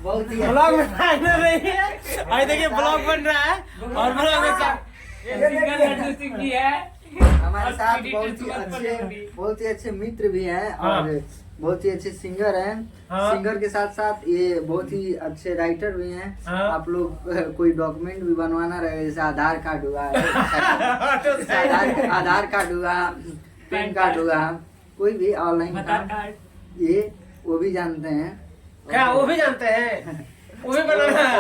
Blog बना रही है। अरे देखिए ब्लॉग बन रहा है और ब्लॉग में हमारे साथ बहुत ही अच्छे मित्र भी हैं और बहुत ही अच्छे सिंगर हैं। सिंगर के साथ साथ ये बहुत ही अच्छे राइटर भी हैं। आप लोग कोई डॉक्यूमेंट भी बनवाना रहे, जैसे आधार कार्ड हुआ, आधार कार्ड हुआ, पैन कार्ड हुआ, कोई भी ऑनलाइन ये वो भी जानते हैं। क्या वो भी जानते हैं? वो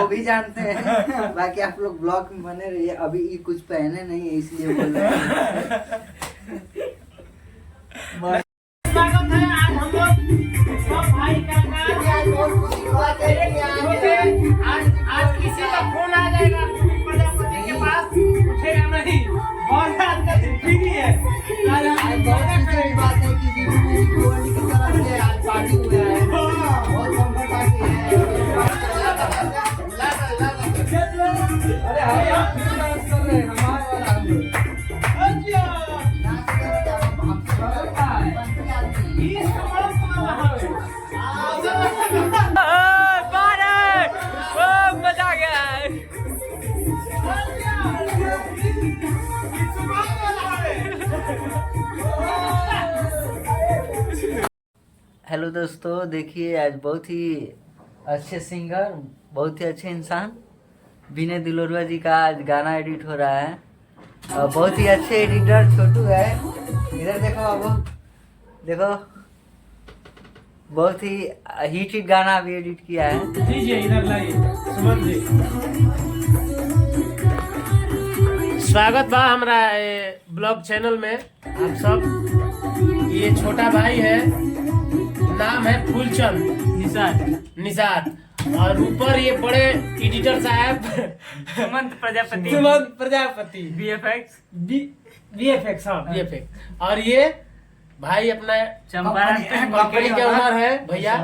भी जानते हैं। बाकी आप लोग ब्लॉग में बने रहिए। अभी ये कुछ पहने नहीं है इसलिए बोल रहे हैं। स्वागत है आज हम लोग सब भाई का आज किसी का फोन आ जाएगा प्रजापति के पास, उठेगा नहीं। बहुत आज का दिन फ्री है। आज बात है कि की तरफ से आज पार्टी हुआ है। बहुत बम्पर पार्टी है। अरे हम फिर डांस कर रहे हैं हमारे वाला मजा आ गया। हेलो दोस्तों, देखिए आज बहुत ही अच्छे सिंगर, बहुत ही अच्छे इंसान विनय दिलोरवा जी का आज गाना एडिट हो रहा है। और बहुत ही अच्छे एडिटर छोटू है। इधर देखो बाबू, देखो बहुत ही हिट गाना अभी एडिट किया है। दीजिए इधर लाइए सुमन जी। स्वागत बा हमारा ब्लॉग चैनल में आप सब। ये छोटा भाई है, नाम है फूलचंद निषाद और ऊपर ये बड़े एडिटर साहब सुमंत प्रजापति VFX और ये भाई अपना चंपारण कंपनी के ओनर है भैया।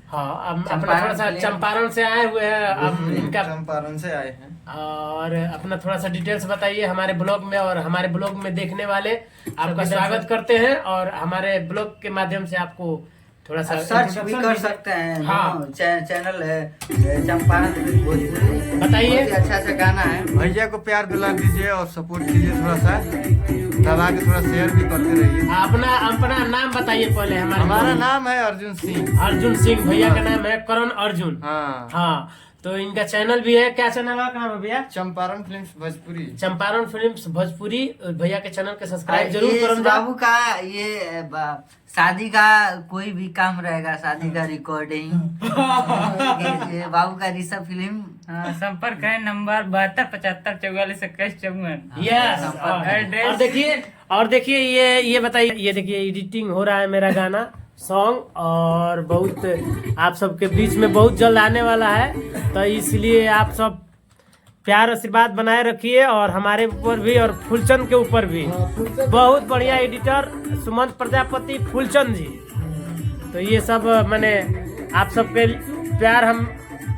हाँ, अपना थोड़ा सा चंपारण से आए हुए हैं। अब इनका चंपारण से आए हैं और अपना थोड़ा सा डिटेल्स बताइए हमारे ब्लॉग में। और हमारे ब्लॉग में देखने वाले आपका स्वागत करते हैं और हमारे ब्लॉग के माध्यम से आपको थोड़ा सा सर्च भी कर सकते हैं। हाँ। चैनल है चंपारण भोजपुरी। बताइए। अच्छा गाना है। भैया को प्यार दिला दीजिए और सपोर्ट कीजिए, थोड़ा सा दबा के थोड़ा शेयर भी करते रहिए। अपना नाम बताइए पहले। हमारा नाम है अर्जुन सिंह। भैया का नाम है करण अर्जुन। हाँ, तो इनका चैनल भी है। क्या चैनल का नाम है भैया? चंपारण फिल्म्स भोजपुरी। चंपारण फिल्म्स भोजपुरी। भैया के चैनल के सब्सक्राइब जरूर करो। बाबू का ये शादी का कोई भी काम रहेगा, शादी का रिकॉर्डिंग बाबू का ऋषभ फिल्म। संपर्क है नंबर 7275442154। यस। और देखिए ये बताइए, ये देखिए एडिटिंग हो रहा है मेरा गाना सॉन्ग और बहुत आप सबके बीच में बहुत जल्द आने वाला है। तो इसलिए आप सब प्यार आशीर्वाद बनाए रखिए और हमारे ऊपर भी और फूलचंद के ऊपर भी। बहुत बढ़िया एडिटर सुमंत प्रजापति फूलचंद जी। तो ये सब मैंने आप सबके प्यार हम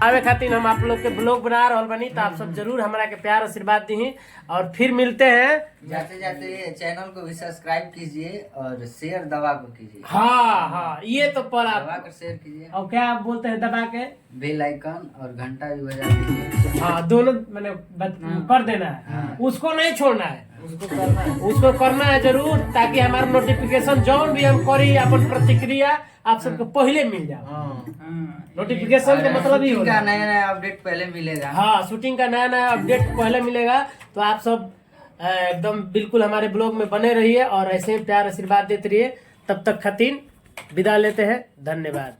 आवे खातिर हम आप लोग के ब्लॉग बना रहल बनी। तो आप सब जरूर हमारा के प्यार आशीर्वाद दी और फिर मिलते हैं। जाते चैनल को भी सब्सक्राइब कीजिए और शेयर दबा को कीजिए। हाँ, ये तो पर आप दबा कर शेयर कीजिए। और क्या आप बोलते हैं दबा के? बेल आइकन और घंटा भी बजा दीजिए। हाँ, दोनों मैंने कर देना है। उसको नहीं छोड़ना है, उसको करना है जरूर, ताकि हमारा नोटिफिकेशन जौन भी हम करी अपन प्रतिक्रिया आप सबको पहले मिल जाए। नोटिफिकेशन का मतलब ही होगा नया अपडेट पहले मिलेगा। हाँ, शूटिंग का नया अपडेट पहले मिलेगा। तो आप सब एकदम बिल्कुल हमारे ब्लॉग में बने रहिए और ऐसे ही प्यार आशीर्वाद देते रहिए। तब तक खातिर विदा लेते हैं। धन्यवाद।